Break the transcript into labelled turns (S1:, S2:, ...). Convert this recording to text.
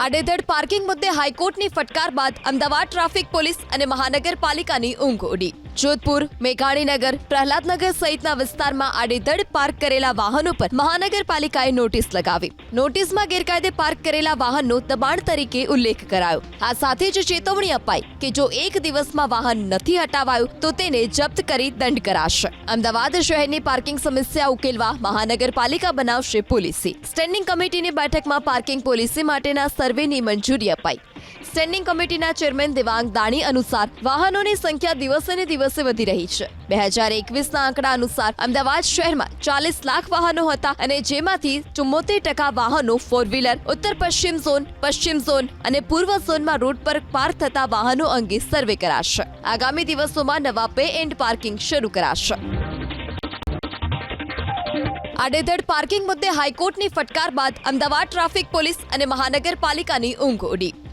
S1: આડેધડ પાર્કિંગ મુદ્દે હાઈકોર્ટની ફટકાર બાદ અમદાવાદ ટ્રાફિક પોલીસ અને મહાનગરપાલિકાની ઊંઘ ઉડી। જોધપુર, મેઘાણીનગર, પ્રહલાદનગર સહિતના વિસ્તારમાં આડેધડ પાર્ક કરેલા વાહનો પર મહાનગરપાલિકાએ નોટિસ લગાવી। નોટિસમાં ગેરકાયદે પાર્ક કરેલા વાહનનો દબાણ તરીકે ઉલ્લેખ કરાયો। આ સાથે જ ચેતવણી અપાઈ કે જો એક દિવસમાં વાહન નથી હટાવાયું તો તેને જપ્ત કરી દંડ કરાશે। અમદાવાદ શહેરની પાર્કિંગ સમસ્યા ઉકેલવા મહાનગરપાલિકા બનાવશે પોલિસી। સ્ટેન્ડિંગ કમિટીની બેઠકમાં પાર્કિંગ પોલિસી માટેના સર્વેની મંજૂરી અપાઈ। સ્ટેન્ડિંગ કમિટીના ચેરમેન દેવાંગ દાણી અનુસાર વાહનોની સંખ્યા દિવસે ને દિવસે વધી રહી છે। 2021ના આંકડા અનુસાર અમદાવાદ શહેરમાં 40 લાખ વાહનો હતા અને જેમાંથી 74% વાહનો ફોર વ્હીલર, ઉત્તર પશ્ચિમ ઝોન અને પૂર્વ ઝોનમાં રોડ પર પાર્ક થતા વાહનો અંગે સર્વે કરાશે। આગામી દિવસોમાં નવા પે એન્ડ પાર્કિંગ શરૂ કરાશે। આડેધડ પાર્કિંગ મુદ્દે હાઈકોર્ટની ફટકાર બાદ અમદાવાદ ટ્રાફિક પોલીસ અને મહાનગરપાલિકાની ઊંઘ ઉડી।